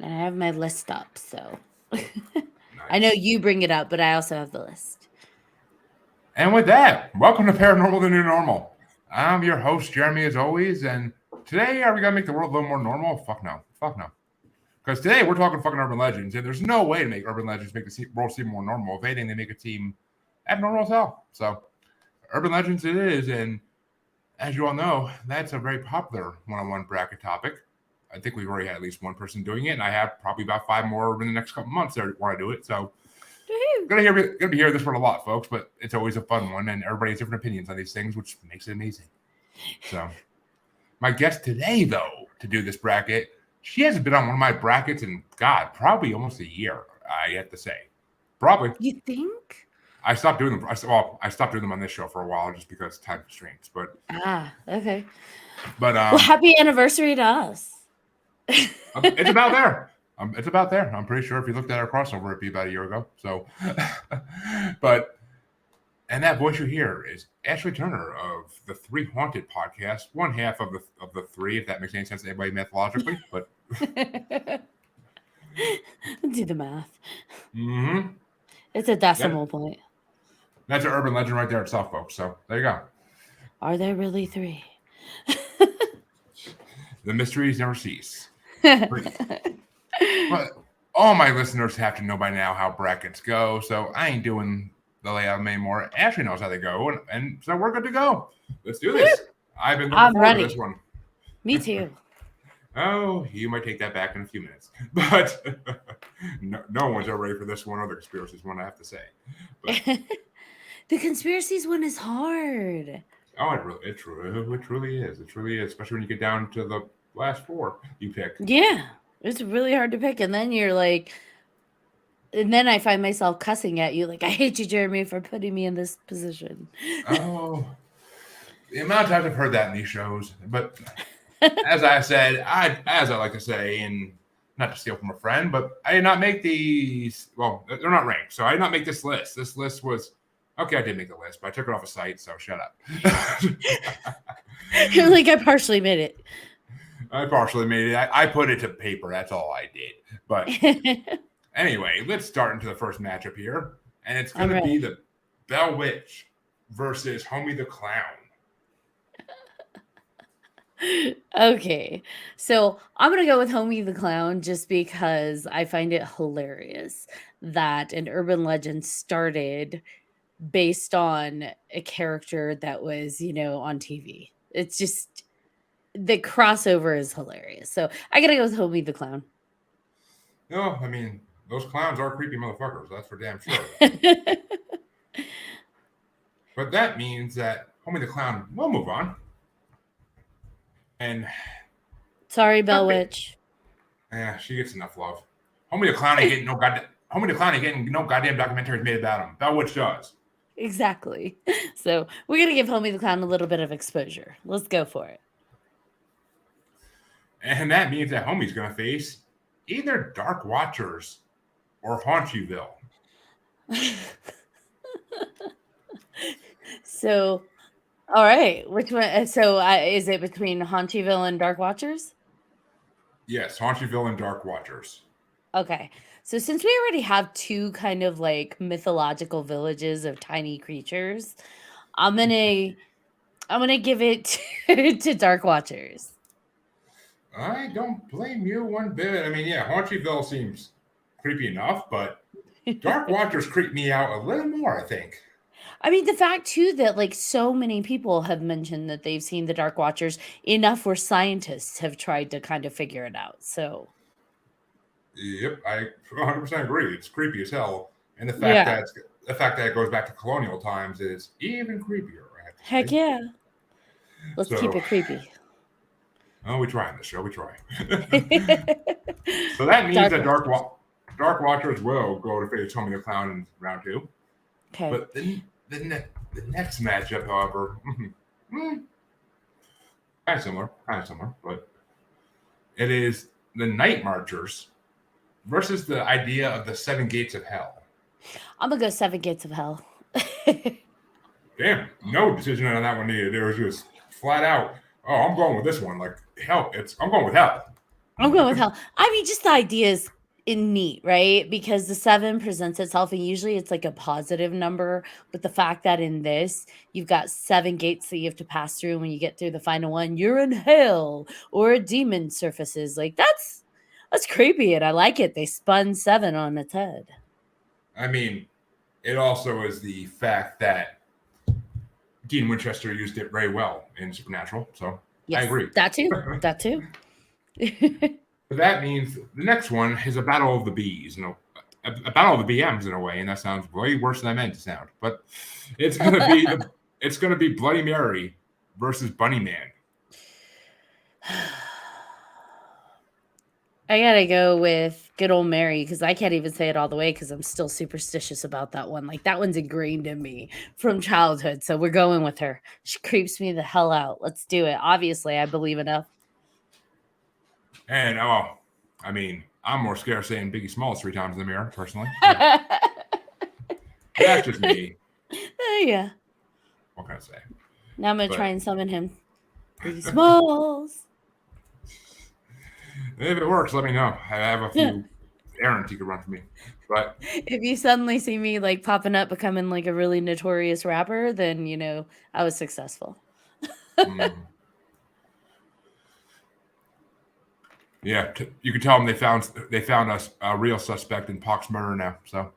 And I have my list up, so I know Nice. you bring it up, but I also have the list. And with that, welcome to Paranormal the New Normal. I'm your host, Jeremy, as always, and today are we gonna make the world a little more normal? Fuck no. Fuck no. Because today we're talking fucking urban legends, and there's no way to make urban legends make the world seem more normal. If anything, they make it seem abnormal as hell. So, urban legends it is, and as you all know, that's a very popular one-on-one bracket topic. I think we've already had at least one person doing it, and I have probably about 5 more in the next couple months that want to do it. So, gonna be hearing this one a lot, folks. But it's always a fun one, and everybody has different opinions on these things, which makes it amazing. So, my guest today, though, to do this bracket, she hasn't been on one of my brackets in God, probably almost a year. I have to say, probably. You think? I stopped doing them. I stopped doing them on this show for a while just because time constraints. Okay. But Well, happy anniversary to us. it's about there. It's about there. I'm pretty sure if you looked at our crossover, it'd be about a year ago. So, but and that voice you hear is Ashley Turner of the Three Haunted podcast, one half of the three, if that makes any sense to anybody methodologically. But do the math. mm-hmm. It's a decimal point. That's an urban legend right there itself, folks. So there you go. Are there really three? The mysteries never cease. But all my listeners have to know by now how brackets go, so I ain't doing the layout anymore. Ashley knows how they go, and so we're good to go. Let's do this. I've been looking forward to this one. Me too. Oh, you might take that back in a few minutes, but no one's ever ready for this one or the conspiracies one, I have to say. But, the conspiracies one is hard. Oh, it truly is. It truly is, especially when you get down to the last four you pick. Yeah, it's really hard to pick, and then you're like, and then I find myself cussing at you, like, I hate you, Jeremy, for putting me in this position. Oh, the amount of times I've heard that in these shows, but as I said, as I like to say, and not to steal from a friend, but I did not make these. Well, they're not ranked, so I did not make this list. This list was okay. I did make the list, but I took it off a site, so shut up. You're like, I partially made it. I partially made it. I put it to paper. That's all I did. But anyway, let's start into the first matchup here, and it's going to be the Bell Witch versus Homie the Clown. Okay, so I'm gonna go with Homie the Clown just because I find it hilarious that an urban legend started based on a character that was, on TV. It's just the crossover is hilarious. So I gotta go with Homie the Clown. No, I mean, those clowns are creepy motherfuckers. That's for damn sure. But that means that Homie the Clown will move on. And sorry, Bell Witch. Yeah, she gets enough love. Homie the Clown ain't getting no goddamn. Homie the Clown ain't getting no goddamn documentaries made about him. Bell Witch does. Exactly. So we're gonna give Homie the Clown a little bit of exposure. Let's go for it. And that means that Homie's gonna face either Dark Watchers or Haunchyville. So, all right, which one? So, is it between Haunchyville and Dark Watchers? Yes, Haunchyville and Dark Watchers. Okay, so since we already have two kind of like mythological villages of tiny creatures, I'm gonna give it to Dark Watchers. I don't blame you one bit. I mean, yeah, Haunchyville seems creepy enough, but Dark Watchers creep me out a little more, I think. I mean, the fact too that like so many people have mentioned that they've seen the Dark Watchers enough where scientists have tried to kind of figure it out. So, yep, I 100% agree. It's creepy as hell, and the fact that it goes back to colonial times is even creepier. Heck yeah, let's keep it creepy. Oh, we try on this show. We try. So that means that Dark Watchers will go to face Homie the Clown in round 2. Okay. But the next matchup, however, kind of similar, but it is the Night Marchers versus the idea of the Seven Gates of Hell. I'm gonna go Seven Gates of Hell. Damn, no decision on that one needed. It was just flat out. Oh, I'm going with this one. Like hell, I'm going with hell. I'm going with hell. I mean, just the idea is neat, right? Because the 7 presents itself, and usually it's like a positive number. But the fact that in this, you've got 7 gates that you have to pass through. And when you get through the final one, you're in hell or a demon surfaces. Like that's creepy, and I like it. They spun 7 on its head. I mean, it also is the fact that Dean Winchester used it very well in Supernatural. So Yes, I agree. that too. That too. But that means the next one is a battle of the bees, a battle of the BMs in a way, and that sounds way worse than I meant to sound. But it's gonna be Bloody Mary versus Bunny Man. I gotta go with good old Mary because I can't even say it all the way because I'm still superstitious about that one. Like that one's ingrained in me from childhood. So we're going with her. She creeps me the hell out. Let's do it. Obviously, I believe enough. And I mean, I'm more scared saying Biggie Smalls 3 times in the mirror, personally. That's just me. Yeah. What can I say? Now I'm gonna try and summon him. Biggie Smalls. If it works, let me know. I have a few errands you could run for me. But if you suddenly see me like popping up, becoming like a really notorious rapper, then you know I was successful. Yeah, you can tell them they found us a real suspect in Pac's murder now. So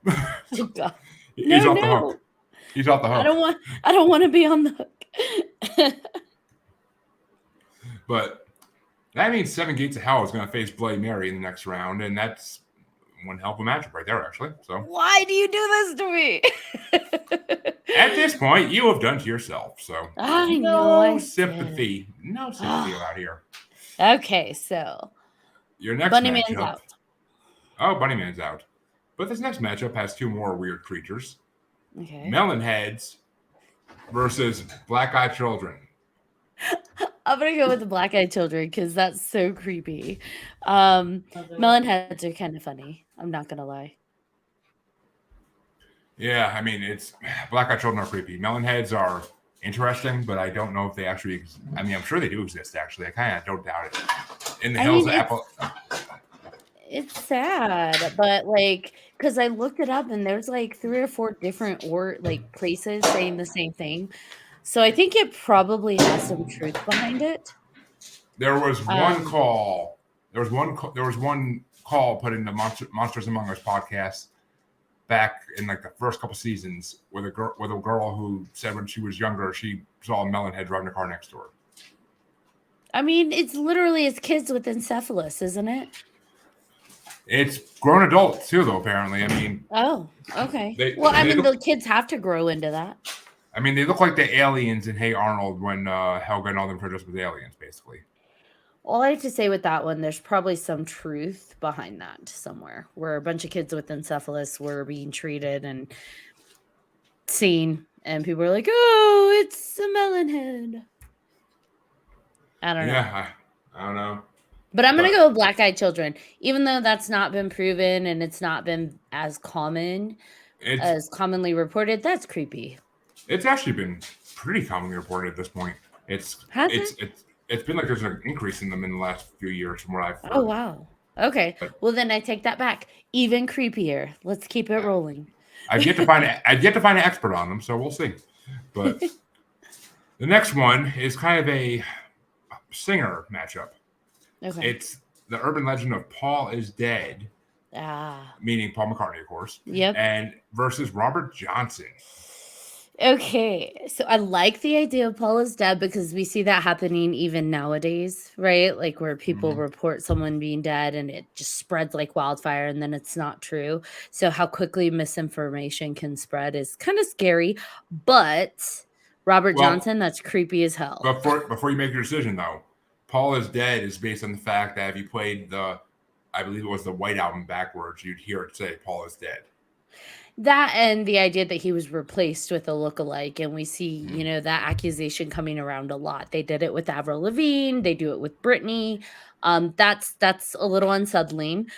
oh, God. He's off the hook. He's off the hook. I don't want to be on the hook. But that means 7 Gates of Hell is going to face Bloody Mary in the next round, and that's one hell of a matchup right there, actually. So why do you do this to me? At this point, you have done to yourself. So no sympathy out here. Okay, so your next Bunny matchup, Man's out. Oh, Bunny Man's out. But this next matchup has 2 more weird creatures. Okay. Melon Heads versus Black Eyed Children. I'm gonna go with the Black Eyed Children because that's so creepy. Melon Heads are kind of funny. I'm not gonna lie. Yeah, I mean, it's Black Eyed Children are creepy. Melon Heads are interesting, but I don't know if they actually. I mean, I'm sure they do exist. Actually, I kind of don't doubt it. In the hills of Apple. It's sad, but like, because I looked it up and there's like 3 or 4 different places saying the same thing. So I think it probably has some truth behind it. There was one call. There was one call put into Monsters Among Us podcast back in like the first couple seasons with a girl who said when she was younger she saw a melon head driving a car next to her. I mean, it's kids with encephalitis, isn't it? It's grown adults too, though. Apparently, I mean. Oh, okay. The kids have to grow into that. I mean, they look like the aliens in Hey Arnold when Helga and all them dressed with aliens, basically. All I have to say with that one, there's probably some truth behind that somewhere, where a bunch of kids with encephalitis were being treated and seen, and people were like, "Oh, it's a melon head." I don't know. Yeah, I don't know. But I'm going to go with Black Eyed Children, even though that's not been proven and it's not been as commonly reported. That's creepy. It's actually been pretty commonly reported at this point. It's been like there's an increase in them in the last few years from what I've heard. Oh, wow. Okay. Well, then I take that back. Even creepier. Let's keep it rolling. I've yet to find an expert on them, so we'll see. But the next one is kind of a singer matchup. Okay. It's the urban legend of Paul is Dead. Meaning Paul McCartney, of course. Yep. And versus Robert Johnson. Okay, so I like the idea of Paul is Dead because we see that happening even nowadays, right? Like where people report someone being dead and it just spreads like wildfire and then it's not true. So how quickly misinformation can spread is kind of scary. But Robert Johnson, that's creepy as hell. Before you make your decision, though, Paul is Dead is based on the fact that if you played I believe it was the White Album backwards, you'd hear it say Paul is Dead. That and the idea that he was replaced with a lookalike, and we see, that accusation coming around a lot. They did it with Avril Lavigne. They do it with Britney. That's a little unsettling.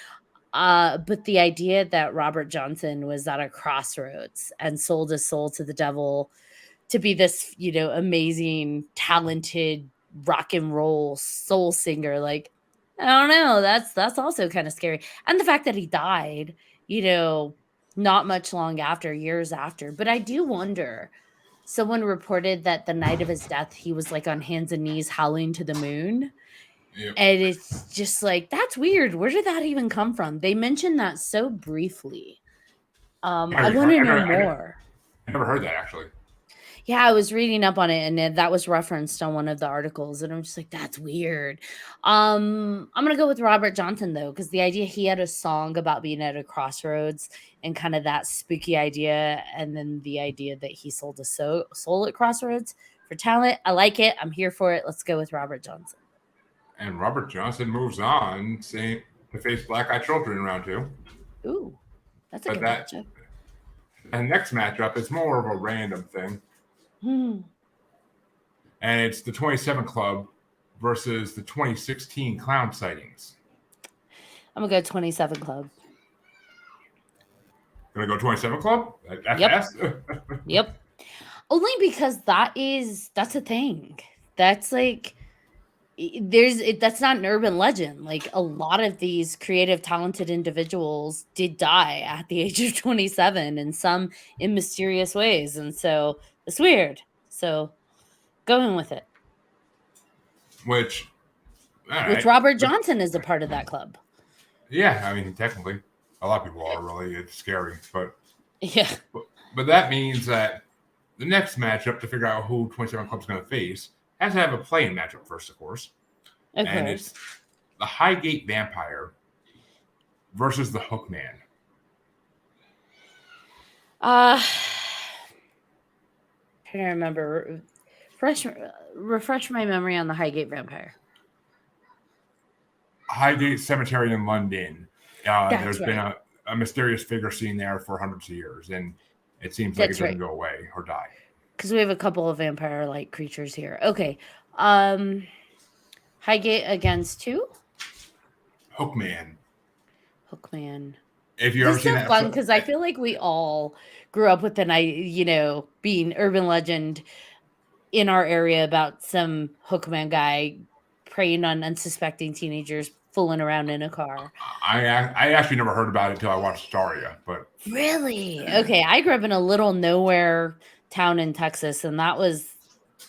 But the idea that Robert Johnson was at a crossroads and sold his soul to the devil to be this, amazing, talented rock and roll soul singer, like I don't know. That's also kind of scary. And the fact that he died, you know, not much long after, years after. But I do wonder. Someone reported that the night of his death, he was like on hands and knees howling to the moon. Yep. And it's just like, that's weird. Where did that even come from? They mentioned that so briefly. I want to know more. I never heard that actually. Yeah, I was reading up on it, and that was referenced on one of the articles, and I'm just like, that's weird. I'm gonna go with Robert Johnson though, because the idea he had a song about being at a crossroads and kind of that spooky idea, and then the idea that he sold his soul at crossroads for talent. I like it. I'm here for it. Let's go with Robert Johnson. And Robert Johnson moves on, saying to face Black Eye Children in round 2. Ooh, that's a But good that matchup. and next matchup is more of a random thing. And it's the 27 Club versus the 2016 Clown Sightings. I'm gonna go 27 Club. Gonna go 27 Club? That Yep. fast? Yep. Only because that's a thing. That's like that's not an urban legend. Like a lot of these creative, talented individuals did die at the age of 27, and some in mysterious ways. And so it's weird. So going with it. Which Robert Johnson is a part of that club. Yeah, I mean, technically, a lot of people are really. It's scary, but yeah. But that means that the next matchup to figure out who 27 Club's going to face has to have a play-in matchup first, of course. Okay. And it's the Highgate Vampire versus the Hookman. Trying to remember. Refresh my memory on the Highgate Vampire. Highgate Cemetery in London. There's right. been a mysterious figure seen there for hundreds of years, and it seems like it doesn't go away or die. Because we have a couple of vampire-like creatures here. Okay. Highgate against who? Hookman. Hookman. If you ever seen that, fun because I feel like we all grew up with being urban legend in our area about some Hookman guy preying on unsuspecting teenagers fooling around in a car. I actually never heard about it until I watched Daria, but really? Okay, I grew up in a little nowhere town in Texas, and that was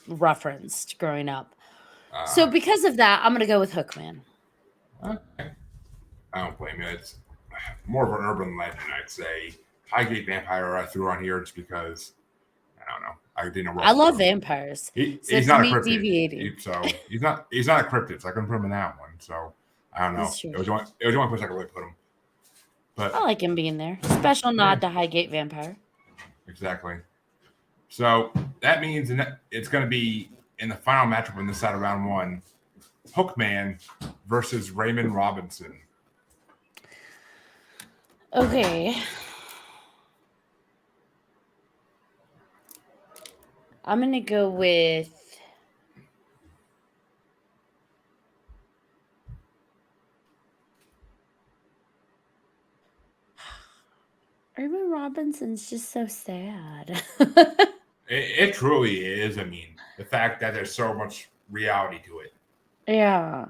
referenced growing up. So because of that, I'm gonna go with Hookman. Okay. I don't blame you. It's more of an urban legend, I'd say. Highgate Vampire I threw on here just because I don't know. I didn't know. I love vampires. He's not a cryptid, so he's not a cryptid. So I couldn't put him in that one. So I don't know. It was the only place I could really put him. But I like him being there. Special nod to Highgate Vampire. Exactly. So that means it's going to be in the final matchup on this side of round 1, Hookman versus Raymond Robinson. Okay. I'm going to go with Raymond Robinson's just so sad. It truly is. I mean, the fact that there's so much reality to it. Yeah.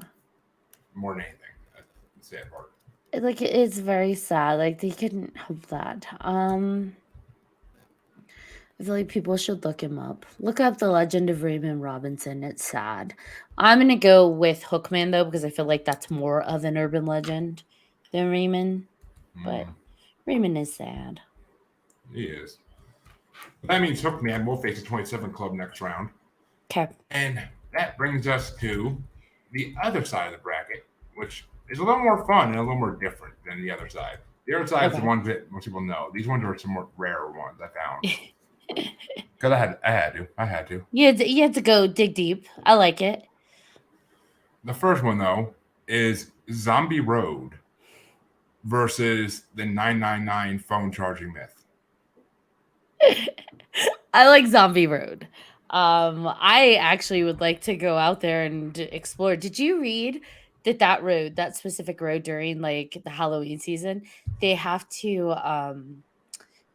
More than anything. That's the sad part. Like, it's very sad. Like, they couldn't help that. I feel like people should look him up. Look up the legend of Raymond Robinson. It's sad. I'm going to go with Hookman, though, because I feel like that's more of an urban legend than Raymond. But Raymond is sad. He is. That means Hookman will face the 27 Club next round. Okay. And that brings us to the other side of the bracket, which is a little more fun and a little more different than the other side. The other side is the ones that most people know. These ones are some more rarer ones I found. Because I had to. You had to go dig deep. I like it. The first one, though, is Zombie Road versus the 999 phone charging myth. I like Zombie Road. I actually would like to go out there and explore. Did you read that specific road during like the Halloween season, they have to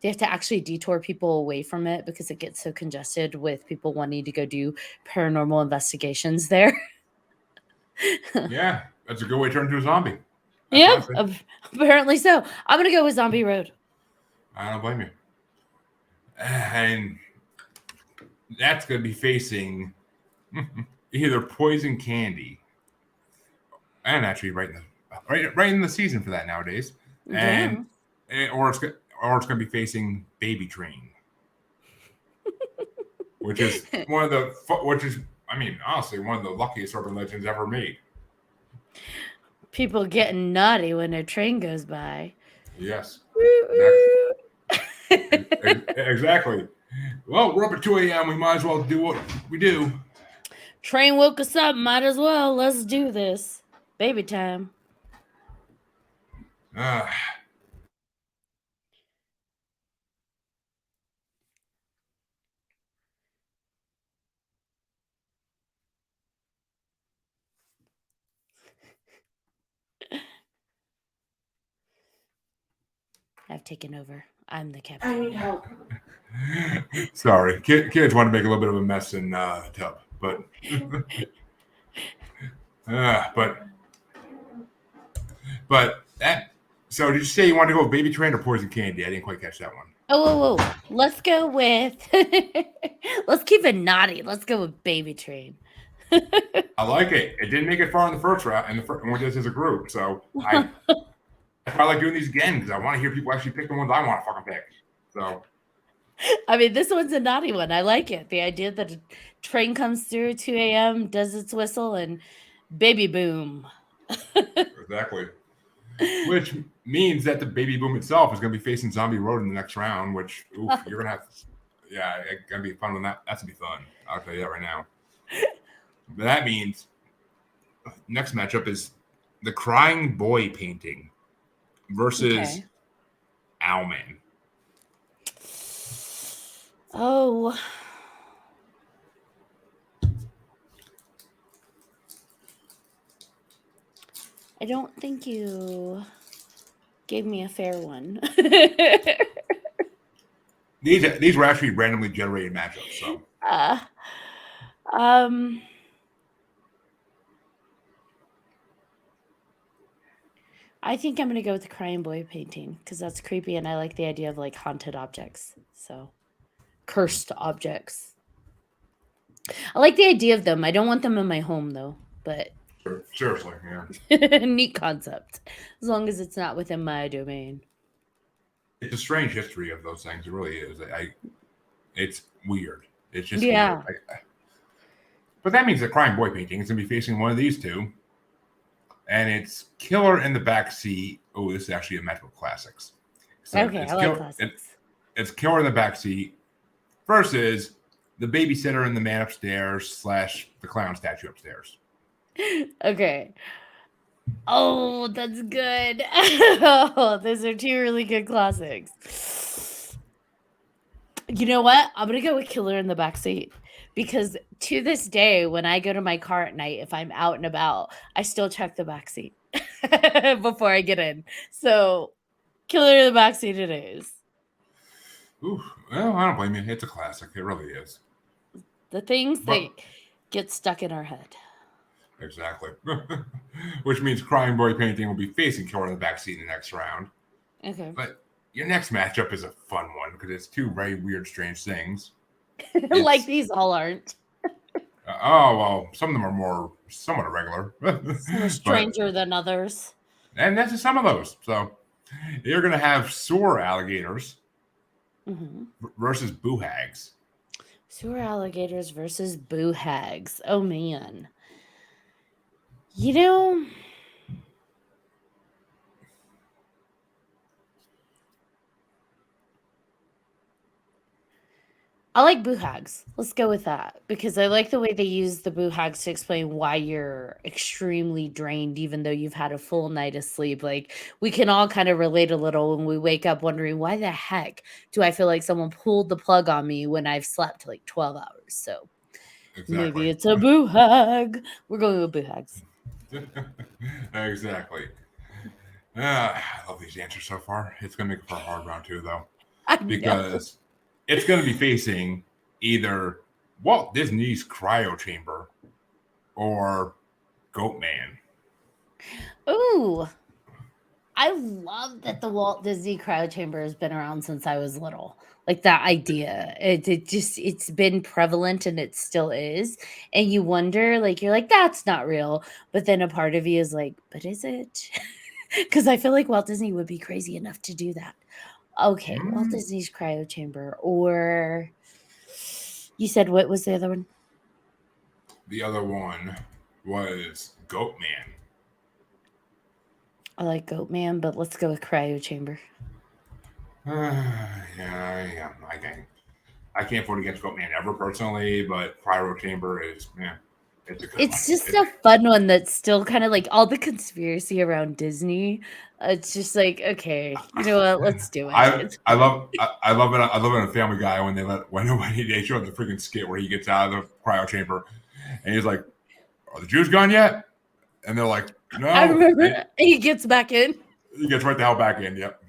actually detour people away from it because it gets so congested with people wanting to go do paranormal investigations there? Yeah. That's a good way to turn into a zombie. Yeah, apparently so. I'm gonna go with Zombie Road. I don't blame you. And that's going to be facing either Poison Candy, and actually right in the season for that nowadays, and or it's going to be facing Baby Train, which is honestly one of the luckiest urban legends ever made. People getting naughty when a train goes by. Yes. Exactly. Well, we're up at 2 a.m. We might as well do what we do. Train woke us up. Might as well. Let's do this. Baby time. I've taken over. I'm the captain. I need help. Sorry, kids want to make a little bit of a mess in tub, but that. So did you say you want to go with Baby Train or Poison Candy? I didn't quite catch that one. Oh, whoa. Let's go with. Let's keep it naughty. Let's go with Baby Train. I like it. It didn't make it far in the first round, and we did this as a group. So I like doing these again because I want to hear people actually pick the ones I want to fucking pick. So. I mean, this one's a naughty one. I like it. The idea that a train comes through at 2 a.m., does its whistle, and baby boom. Exactly. Which means that the baby boom itself is going to be facing Zombie Road in the next round, which you're going to have. Yeah, it's going to be fun. That's going to be fun. I'll tell you that right now. But that means next matchup is the Crying Boy painting versus Owlman. Oh. I don't think you gave me a fair one. These were actually randomly generated matchups, so. I think I'm going to go with the Crying Boy painting because that's creepy and I like the idea of like haunted objects. So, cursed objects. I like the idea of them. I don't want them in my home though, but. Seriously, yeah. Neat concept. As long as it's not within my domain. It's a strange history of those things. It really is. It's weird. It's just weird. But that means the Crying Boy painting is going to be facing one of these two. And it's Killer in the Backseat. Oh, this is actually a matchup of classics. So I like classics. It's Killer in the Backseat versus the babysitter and the man upstairs / the clown statue upstairs. Okay. Oh, that's good. Oh, those are two really good classics. You know what? I'm going to go with Killer in the Backseat. Because to this day, when I go to my car at night, if I'm out and about, I still check the backseat before I get in. So, Killer in the Backseat it is. Ooh, well, I don't blame you. It's a classic. It really is. The things that get stuck in our head. Exactly. Which means Crying Boy painting will be facing Killer in the Backseat in the next round. Okay. But your next matchup is a fun one because it's two very weird, strange things. Like these all aren't. Well, some of them are more somewhat irregular. Some are stranger than others. And that's just some of those. So you're going to have sewer alligators versus boo hags. Sewer alligators versus boo hags. Oh, man. You know... I like boo hags. Let's go with that because I like the way they use the boo hags to explain why you're extremely drained, even though you've had a full night of sleep. Like we can all kind of relate a little when we wake up wondering why the heck do I feel like someone pulled the plug on me when I've slept like 12 hours? So maybe it's a boo hag. We're going with boo hags. Exactly. I love these answers so far. It's going to make it for a hard round too, though. Because it's going to be facing either Walt Disney's Cryo Chamber or Goat Man. Ooh, I love that the Walt Disney Cryo Chamber has been around since I was little. Like that idea, it's been prevalent and it still is. And you wonder, like you're like, that's not real. But then a part of you is like, but is it? Because I feel like Walt Disney would be crazy enough to do that. Okay, Walt Disney's Cryo Chamber, or you said what was the other one? The other one was Goat Man. I like Goat Man, but let's go with Cryo Chamber. Yeah, I can't vote against Goat Man ever personally, but Cryo Chamber is, yeah, it's a good It's one. just a fun one that's still kind of like all the conspiracy around Disney. It's just like, okay, you know what? Let's do it. I love it. I love it on Family Guy when they show the freaking skit where he gets out of the cryo chamber and he's like, "Are the Jews gone yet?" And they're like, "No." I remember And he gets back in. he gets right the hell back in. Yep.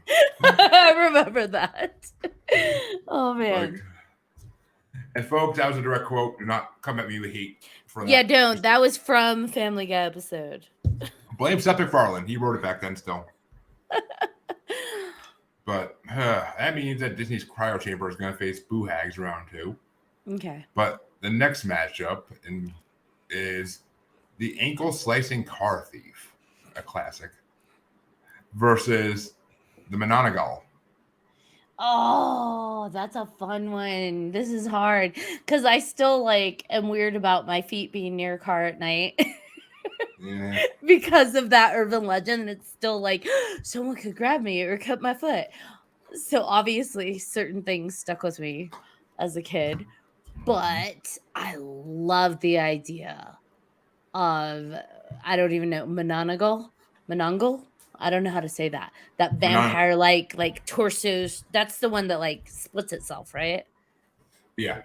I remember that. Oh man. Like, and folks, that was a direct quote. Do not come at me with hate for that. Yeah, don't. That was from Family Guy episode. Blame Seth MacFarlane. He wrote it back then still. But that means that Disney's Cryo Chamber is going to face Boo Hags round 2. Okay. But the next matchup is the Ankle Slicing Car Thief, a classic, versus the Mononagall. Oh, that's a fun one. This is hard because I still like am weird about my feet being near a car at night. Yeah. Because of that urban legend, and it's still like someone could grab me or cut my foot. So obviously certain things stuck with me as a kid, but I love the idea of, I don't even know, Mononagall. I don't know how to say that vampire like torsos. That's the one that like splits itself, right? Yeah.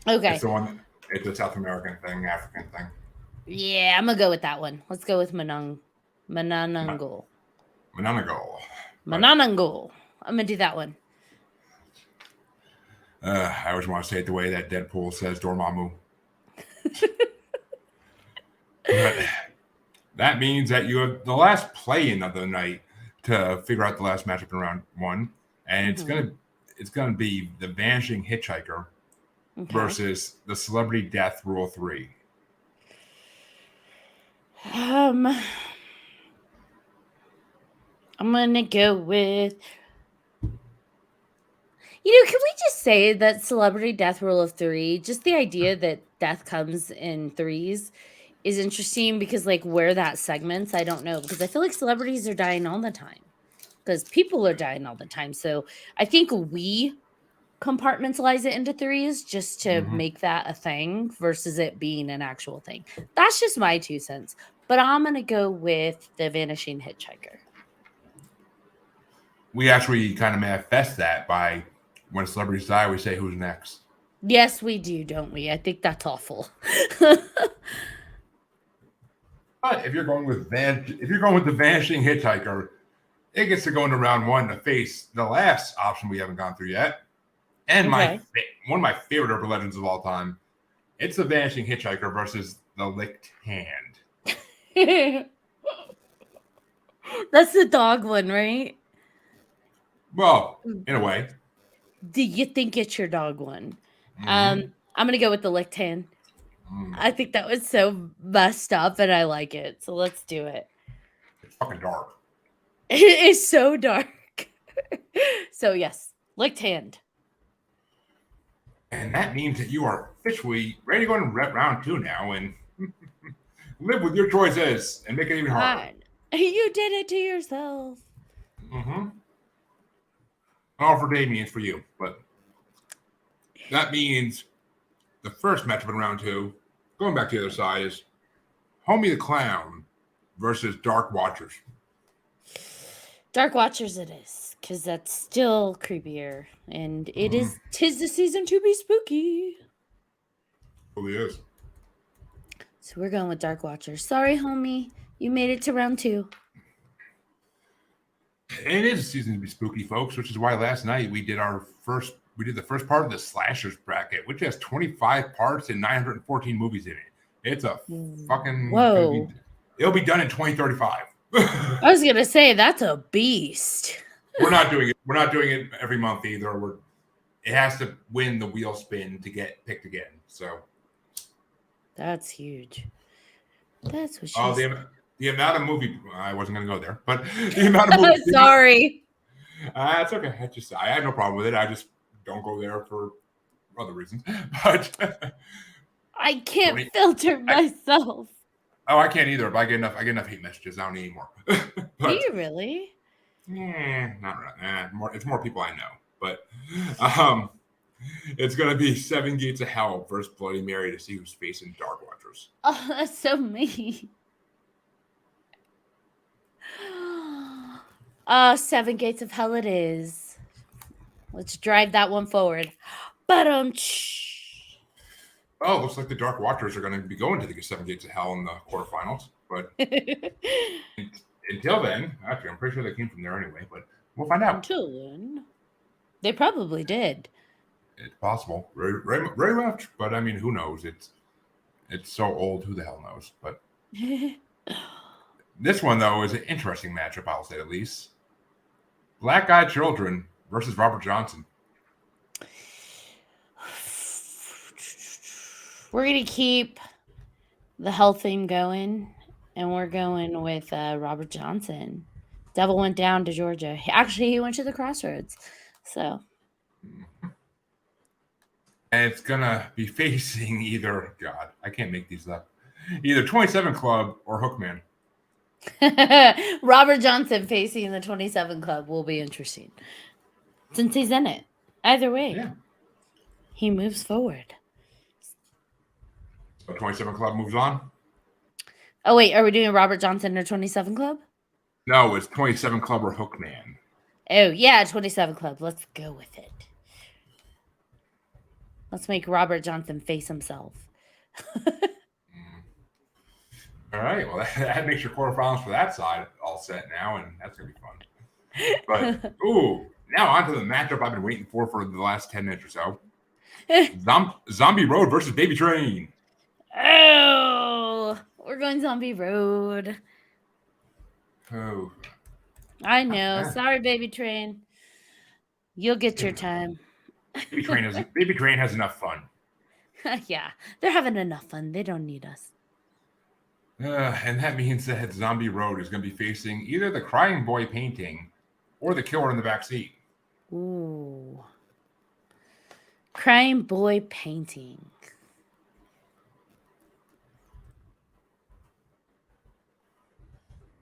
Okay. It's the one. It's a South American thing, African thing. Yeah, I'm gonna go with that one. Let's go with Mononagall. Mononagall. Mononagall. I'm gonna do that one. I always want to say it the way that Deadpool says Dormammu. But that means that you have the last play-in of the night to figure out the last matchup in round 1, and it's gonna be the Vanishing Hitchhiker versus the Celebrity Death Rule 3. I'm gonna go with, can we just say that Celebrity Death Rule of 3, just the idea that death comes in threes is interesting, because like where that segments, I don't know, because I feel like celebrities are dying all the time because people are dying all the time. So I think we compartmentalize it into threes just to make that a thing versus it being an actual thing. That's just my 2 cents. But I'm going to go with the Vanishing Hitchhiker. We actually kind of manifest that by when celebrities die, we say who's next. Yes, we do, don't we? I think that's awful. But if you're going with the Vanishing Hitchhiker, it gets to go into round 1 to face the last option we haven't gone through yet. And one of my favorite urban legends of all time. It's the Vanishing Hitchhiker versus the Licked Hand. That's the dog one, right? Well, in a way. Do you think it's your dog one? I'm gonna go with the Licked Hand. I think that was so messed up, and I like it. So let's do it. It's fucking dark. It is so dark. So yes, Licked Hand. And that means that you are officially ready to go into round 2 now and live with your choices and make it even harder. You did it to yourself. All for Damien, for you. But that means the first matchup in round 2, going back to the other side, is Homie the Clown versus Dark Watchers. Dark Watchers it is, because that's still creepier. And it is, 'tis the season to be spooky. Really is. So we're going with Dark Watchers. Sorry, homie. You made it to round 2. It is a season to be spooky, folks, which is why last night we did the first part of the Slashers bracket, which has 25 parts and 914 movies in it. It's a fucking... Whoa. It'll be done in 2035. I was gonna say that's a beast. We're not doing it. We're not doing it every month either. It has to win the wheel spin to get picked again. So that's huge. That's what she said. The amount of movie, I wasn't going to go there, but the amount of movie. Sorry. It's okay. I have no problem with it. I just don't go there for other reasons. But I can't filter myself. I can't either. But I get enough hate messages. I don't need anymore. Do you really? Yeah, not really. It's more people I know. But it's gonna be Seven Gates of Hell versus Bloody Mary to see who's facing Dark Watchers. Oh, that's so mean. Seven Gates of Hell it is. Let's drive that one forward. But looks like the Dark Watchers are going to be going to the Seven Gates of Hell in the quarterfinals. But until then, actually, I'm pretty sure they came from there anyway. But we'll find out. Until then, they probably did. It's possible, very much. But I mean, who knows? It's so old. Who the hell knows? But this one though is an interesting matchup. I'll say at least. Black Eyed Children versus Robert Johnson. We're going to keep the hell theme going, and we're going with Robert Johnson. Devil went down to Georgia. Actually, he went to the Crossroads. So. And it's going to be facing either, God, I can't make these up, either 27 Club or Hookman. Robert Johnson facing the 27 Club will be interesting. Since he's in it. Either way, he moves forward. So 27 Club moves on? Oh, wait. Are we doing Robert Johnson or 27 Club? No, it's 27 Club or Hookman. Oh, yeah, 27 Club. Let's go with it. Let's make Robert Johnson face himself. All right. Well, that makes your quarterfinals for that side all set now, and that's going to be fun. But, now on to the matchup I've been waiting for the last 10 minutes or so. Zombie Road versus Baby Train. Oh, we're going Zombie Road. Oh. I know. Sorry, Baby Train. You'll get your time. Baby Train has enough fun. Yeah, they're having enough fun. They don't need us. And that means that Zombie Road is going to be facing either the Crying Boy painting or the Killer in the Back Seat. Ooh. Crying Boy painting.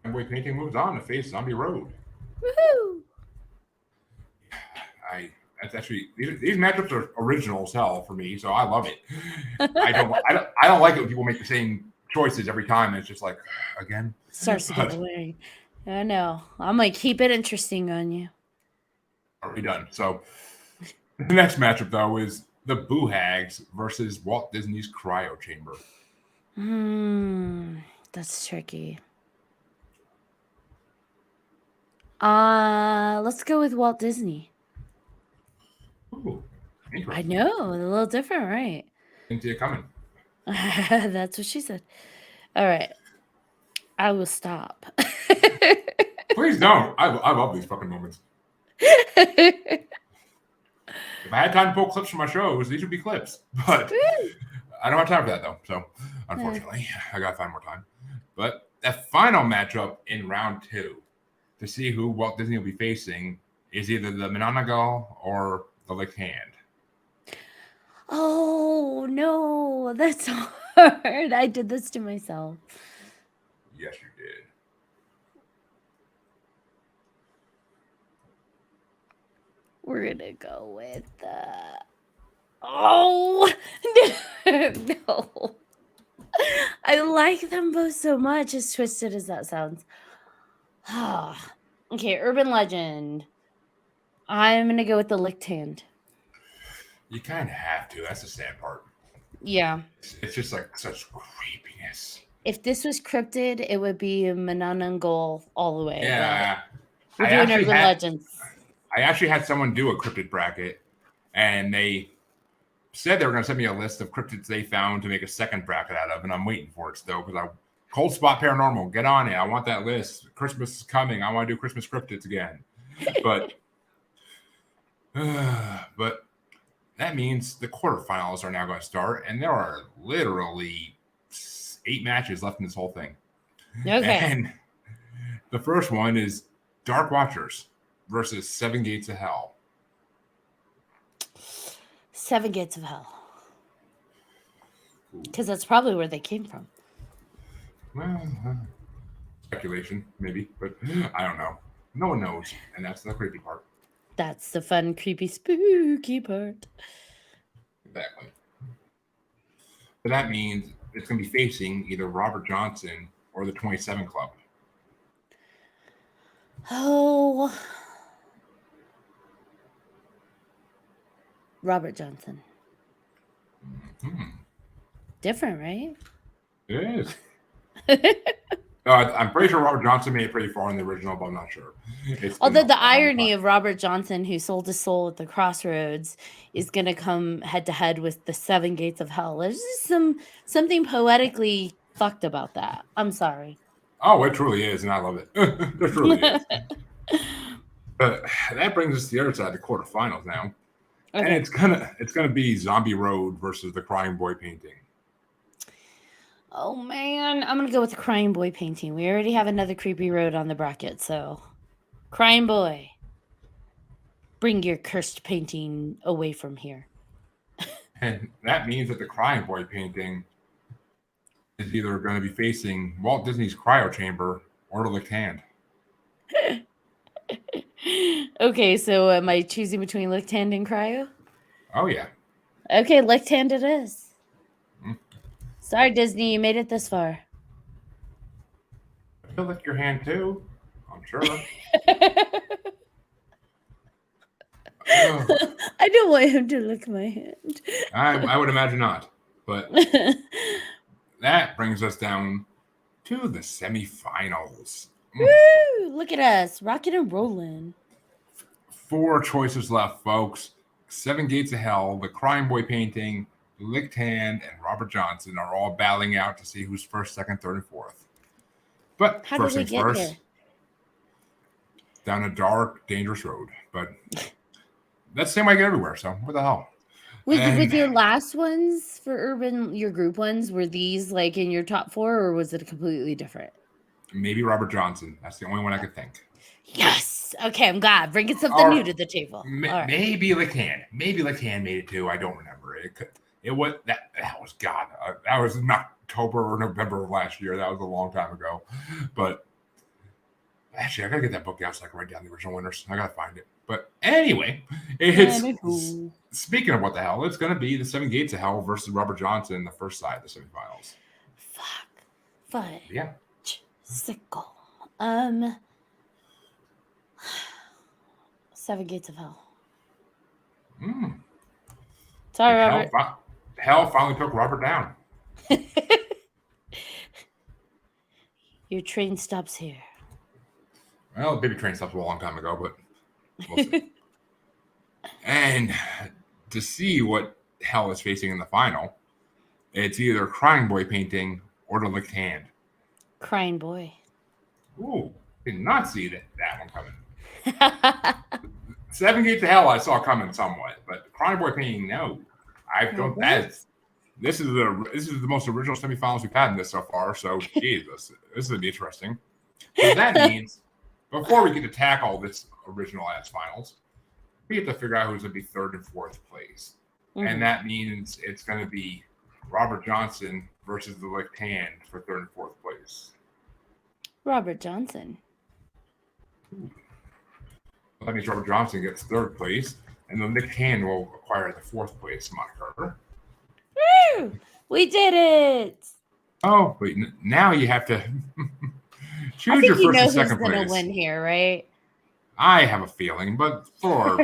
Crying Boy painting moves on to face Zombie Road. Woohoo! That's actually these matchups are original as hell for me, so I love it. I don't like it when people make the same choices every time. It's just like again. Starts to get away. I know. I'm gonna keep it interesting on you. Already done. So the next matchup though is the Boo Hags versus Walt Disney's Cryo Chamber. That's tricky. Let's go with Walt Disney. Ooh, I know, a little different, right? Didn't see it coming. That's what she said. All right. I will stop. Please don't. I love these fucking moments. If I had time to pull clips from my shows, these would be clips. But I don't have time for that, though. So, unfortunately, I got to find more time. But the final matchup in round 2 to see who Walt Disney will be facing is either the Monongagal or the Licked Hand. Oh, no. That's hard. I did this to myself. Yes, you did. We're going to go with oh, no. I like them both so much, as twisted as that sounds. Okay, Urban Legend. I'm going to go with the Licked Hand. You kind of have to. That's the sad part. Yeah. It's just like such creepiness. If this was cryptid, it would be Monongagal all the way. Yeah. We're doing Urban Legends. I actually had someone do a cryptid bracket, and they said they were going to send me a list of cryptids they found to make a second bracket out of, and I'm waiting for it still because Cold Spot Paranormal, get on it. I want that list. Christmas is coming. I want to do Christmas cryptids again. But but that means the quarterfinals are now going to start, and there are literally 8 matches left in this whole thing. Okay. And the first one is Dark Watchers versus Seven Gates of Hell. 7 Gates of Hell. Because that's probably where they came from. Well, speculation, maybe, but I don't know. No one knows, and that's the creepy part. That's the fun, creepy, spooky part. Exactly. So that means it's going to be facing either Robert Johnson or the 27 Club. Oh. Robert Johnson. Mm-hmm. Different, right? It is. I'm pretty sure Robert Johnson made it pretty far in the original, but I'm not sure. Although the irony of Robert Johnson, who sold his soul at the crossroads, is going to come head to head with the 7 Gates of Hell. There's just something poetically fucked about that. I'm sorry. Oh, it truly is, and I love it. It truly is. But that brings us to the other side, the quarterfinals now. Okay. And it's gonna be Zombie Road versus the Crying Boy painting. Oh man, I'm gonna go with the Crying Boy painting. We already have another creepy road on the bracket, so Crying Boy, bring your cursed painting away from here. And that means that the Crying Boy painting is either going to be facing Walt Disney's Cryo Chamber or the Licked Hand. Okay, so am I choosing between Licked Hand and Cryo? Oh yeah. Okay, Licked Hand it is. Sorry, Disney, you made it this far. He'll lick your hand too, I'm sure. I don't want him to lick my hand. I would imagine not. But that brings us down to the semifinals. Woo! Look at us, rocking and rolling. 4 choices left, folks. 7 Gates of Hell, the Crying Boy painting, Licked Hand, and Robert Johnson are all battling out to see who's first, second, third, and fourth. But how first did we things get first, here? Down a dark, dangerous road. But that's the same way I get everywhere, so what the hell? With your last ones for urban, your group ones, were these like in your top 4, or was it completely different? Maybe Robert Johnson. That's the only one I could think. Yes. Okay, I'm glad. Bringing something new to the table. Maybe Licked Hand. Maybe Licked Hand made it too. I don't remember. It was that was God. That was in October or November of last year. That was a long time ago. But actually, I gotta get that book out so I can write down the original winners. I gotta find it. But anyway, speaking of what the hell, it's gonna be the 7 Gates of Hell versus Robert Johnson in the first side of the semifinals. Fuck. Yeah. Sickle. 7 Gates of Hell. Sorry, Robert. Hell finally took Robert down. Your train stops here. Well, the baby train stopped a long time ago, but we'll see. And to see what Hell is facing in the final, it's either Crying Boy painting or the Licked Hand. Crying Boy. Ooh, did not see that one coming. 7 Gates of Hell I saw coming somewhat, but Crying Boy painting, no. I don't. This is the most original semifinals we've had in this so far. So, Jesus, this is gonna be interesting. So that means before we get to tackle this original ass finals, we have to figure out who's gonna be 3rd and 4th place, and that means it's gonna be Robert Johnson versus the Licked Hand for 3rd and 4th place. Robert Johnson. That means Robert Johnson gets 3rd place, and the Licked Hand will acquire the 4th place moniker. Woo! We did it! Oh, wait, now you have to choose your first and second place. Who's gonna win here, right? I have a feeling, but for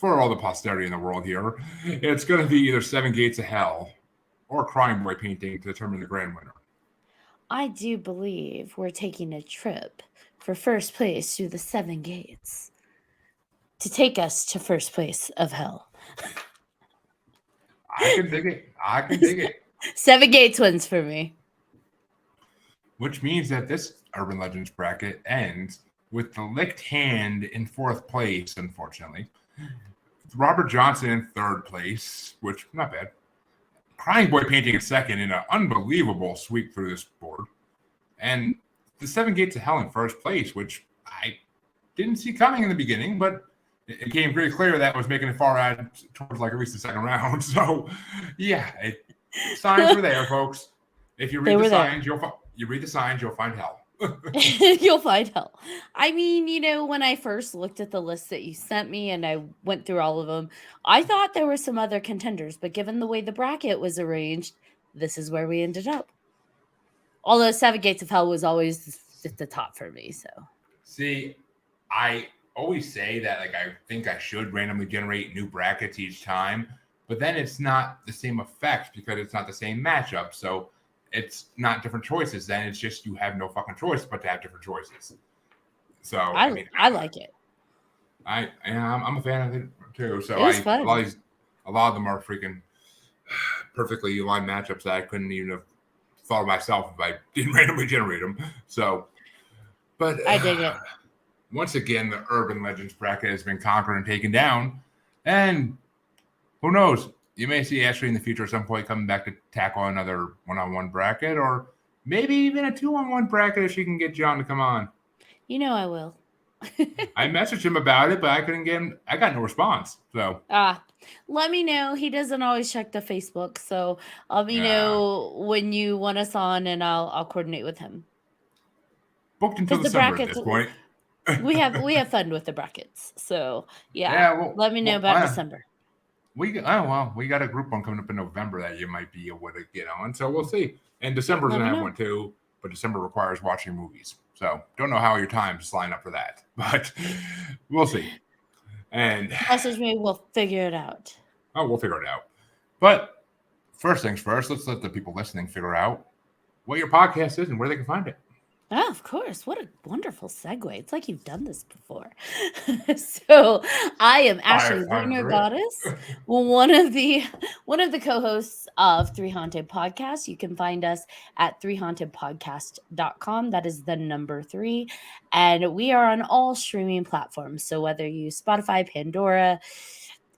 all the posterity in the world here, it's going to be either 7 Gates of Hell or Crying Boy painting to determine the grand winner. I do believe we're taking a trip for first place through the 7 gates to take us to first place of Hell. I can dig it. 7 gates wins for me. which means that this Urban Legends bracket ends with the licked hand in 4th place, unfortunately. Robert Johnson in 3rd place, which not bad. Crying Boy painting in 2nd in an unbelievable sweep through this board. And the 7 Gates of Hell in 1st place, which I didn't see coming in the beginning, but it became very clear that was making it far out towards like at least the 2nd round. So, yeah, signs were there, folks. If you read the signs, you'll find hell. You'll find hell. I mean, when I first looked at the list that you sent me and I went through all of them, I thought there were some other contenders, but given the way the bracket was arranged, this is where we ended up. Although 7 Gates of Hell was always at the top for me. So, see, I always say that like I think I should randomly generate new brackets each time, but then it's not the same effect because it's not the same matchup. So it's not different choices. Then it's just you have no fucking choice but to have different choices. So I mean, I like it. I'm a fan of it too. So fun. A lot of them are freaking perfectly aligned matchups that I couldn't even have thought of myself if I didn't randomly generate them. So, but I dig it. Once again, the Urban Legends bracket has been conquered and taken down, and who knows? You may see Ashley in the future at some point coming back to tackle another one-on-one bracket, or maybe even a 2-on-1 bracket if she can get John to come on. I will. I messaged him about it, but I couldn't get him. I got no response. So let me know. He doesn't always check the Facebook, so let me know when you want us on, and I'll coordinate with him. Booked until December at this point. we have fun with the brackets, so well, let me know about December. We got a group one coming up in November that you might be able to get on, so we'll see. And December's gonna have one too, but December requires watching movies, so don't know how your times line up for that, but we'll see. And message me, we'll figure it out. Oh, we'll figure it out. But first things first, let's let the people listening figure out what your podcast is and where they can find it. Oh, of course. What a wonderful segue. It's like you've done this before. So I am Ashley Lunar Goddess, one of the co-hosts of 3 Haunted Podcasts. You can find us at 3hauntedpodcast.com. That is the number 3. And we are on all streaming platforms. So whether you use Spotify, Pandora,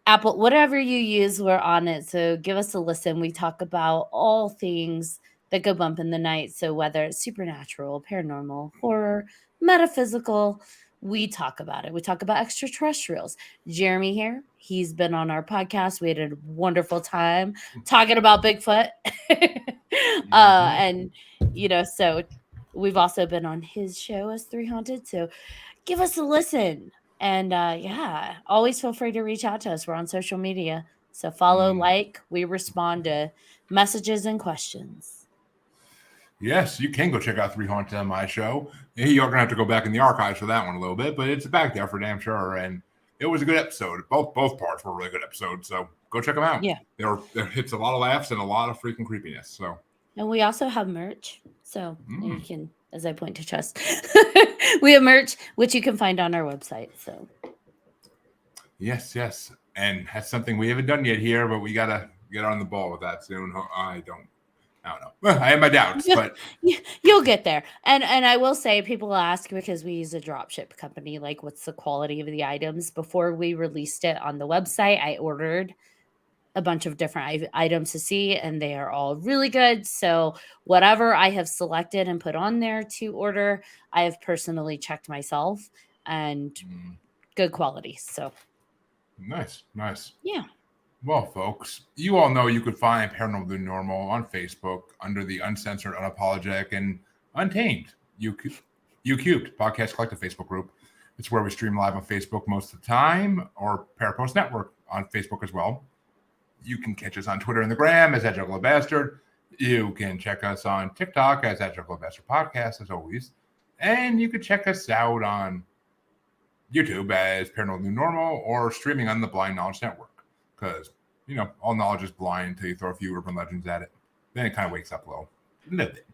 Apple, whatever you use, we're on it. So give us a listen. We talk about all things that go bump in the night. So whether it's supernatural, paranormal, horror, metaphysical, we talk about it. We talk about extraterrestrials. Jeremy here, he's been on our podcast. We had a wonderful time talking about Bigfoot. And, so we've also been on his show as 3 Haunted. So give us a listen. And always feel free to reach out to us. We're on social media. So follow, we respond to messages and questions. Yes, you can go check out 3 Haunted on my show. You're going to have to go back in the archives for that one a little bit, but it's back there for damn sure. And it was a good episode. Both parts were really good episodes. So go check them out. Yeah. It's a lot of laughs and a lot of freaking creepiness. So. And we also have merch. So you can, as I point to chest, we have merch, which you can find on our website. So. Yes. And that's something we haven't done yet here, but we got to get on the ball with that soon. I don't know. I have my doubts, but you'll get there. And I will say, people ask because we use a dropship company, like what's the quality of the items. Before we released it on the website, I ordered a bunch of different items to see, and they are all really good. So whatever I have selected and put on there to order, I have personally checked myself, and good quality. So nice. Yeah. Well, folks, you all know you could find Paranormal the Normal on Facebook under the Uncensored, Unapologetic, and Untamed UCubed Podcast Collective Facebook group. It's where we stream live on Facebook most of the time, or Parapost Network on Facebook as well. You can catch us on Twitter and the Gram as @Juggalo Bastard. You can check us on TikTok as @Juggalo Bastard Podcast, as always. And you can check us out on YouTube as Paranormal New Normal or streaming on the Blind Knowledge Network. Because, all knowledge is blind until you throw a few urban legends at it. Then it kind of wakes up a little bit.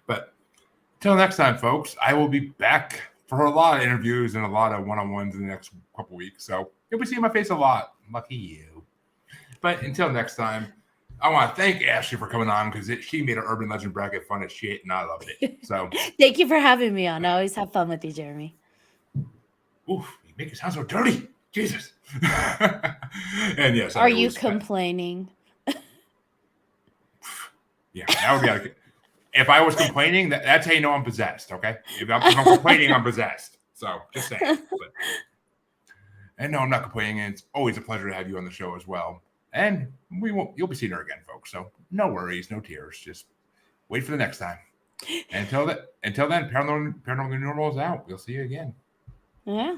But until next time, folks, I will be back for a lot of interviews and a lot of one-on-ones in the next couple weeks. So you'll be seeing my face a lot. Lucky you. But until next time, I want to thank Ashley for coming on because she made an urban legend bracket fun as shit, and I loved it. So thank you for having me on. I always have fun with you, Jeremy. oof, you make it sound so dirty. Jesus. And yes, are you complaining? Yeah, that would be out of, if I was complaining, that's how you know I'm possessed. Okay, if I'm complaining, I'm possessed. So just saying. But, and no, I'm not complaining. And it's always a pleasure to have you on the show as well. And you'll be seeing her again, folks. So no worries, no tears. Just wait for the next time. And until then, Paranormal Normal is out. We'll see you again. Yeah.